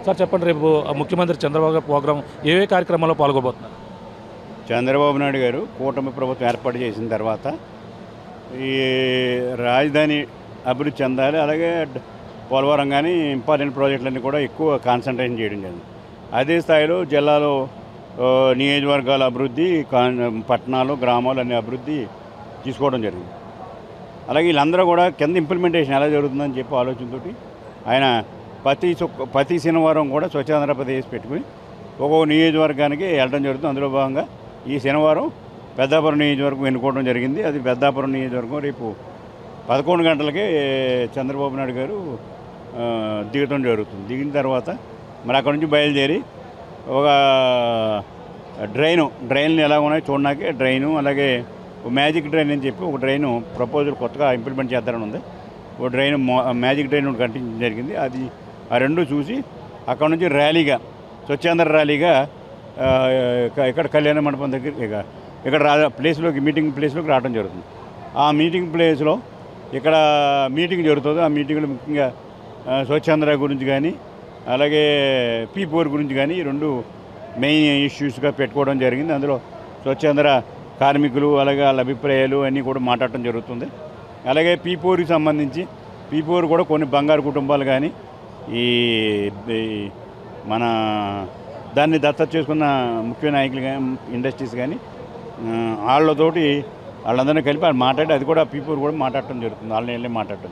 Sir చెప్పండి, రేపు ముఖ్యమంత్రి చంద్రబాబు గారు ప్రోగ్రాం ఏ కార్యక్రమాల్లో పాల్గొబోతున్నారు? చంద్రబాబు నాయుడు గారు కూటమి ప్రభుత్వం ఏర్పాటు చేసిన తర్వాత ఈ రాజధాని అభివృద్ధి చెందాలి, అలాగే పోలవరం కానీ ఇంపార్టెంట్ ప్రాజెక్టులన్నీ కూడా ఎక్కువ కాన్సన్ట్రేషన్ చేయడం జరిగింది. అదే స్థాయిలో జిల్లాలో నియోజకవర్గాల అభివృద్ధి, పట్టణాలు, గ్రామాలు అనే అభివృద్ధి తీసుకోవడం జరిగింది. అలాగే వీళ్ళందరూ కూడా కింద ఇంప్లిమెంటేషన్ ఎలా జరుగుతుందని చెప్పి ఆలోచనతోటి ఆయన ప్రతి శనివారం కూడా స్వచ్ఛ ఆంధ్రప్రదేశ్ పెట్టుకుని ఒక్కొక్క నియోజకవర్గానికి వెళ్ళడం జరుగుతుంది. అందులో భాగంగా ఈ శనివారం పెద్దాపురం నియోజకవర్గం ఎన్నుకోవడం జరిగింది. అది పెద్దాపురం నియోజకవర్గం రేపు 11 గంటలకే చంద్రబాబు నాయుడు గారు దిగటం జరుగుతుంది. దిగిన తర్వాత మరి అక్కడ నుంచి బయలుదేరి ఒక డ్రైన్లు ఎలా ఉన్నాయో చూడడానికి డ్రైను, అలాగే మ్యాజిక్ డ్రైన్ అని చెప్పి ఒక డ్రైను ప్రపోజల్ కొత్తగా ఇంప్లిమెంట్ చేద్దారని ఉంది. ఒక డ్రైన్ మ్యాజిక్ డ్రైన్ కట్టించడం జరిగింది. అది ఆ రెండు చూసి అక్కడ నుంచి ర్యాలీగా స్వచ్ఛాంధ్ర ర్యాలీగా ఇక్కడ కళ్యాణ మండపం దగ్గర ఇక్కడ ప్లేస్లోకి మీటింగ్ ప్లేస్లోకి రావడం జరుగుతుంది. ఆ మీటింగ్ ప్లేస్లో ఇక్కడ మీటింగ్ జరుగుతుంది. ఆ మీటింగ్లో ముఖ్యంగా స్వచ్ఛాంధ్ర గురించి కానీ అలాగే P4 గురించి కానీ రెండు మెయిన్ ఇష్యూస్గా పెట్టుకోవడం జరిగింది. అందులో స్వచ్ఛాంధ్ర కార్మికులు అలాగే వాళ్ళ అభిప్రాయాలు అన్నీ కూడా మాట్లాడటం జరుగుతుంది. అలాగే P4కి సంబంధించి P4 కూడా కొన్ని బంగారు కుటుంబాలు కానీ ఈ మన దాన్ని దత్తత చేసుకున్న ముఖ్య నాయకులు కానీ ఇండస్ట్రీస్ కానీ వాళ్ళతోటి వాళ్ళందరినీ కలిపి మాట్లాడి అది కూడా P4 కూడా మాట్లాడటం జరుగుతుంది. వాళ్ళని వెళ్ళి మాట్లాడటం.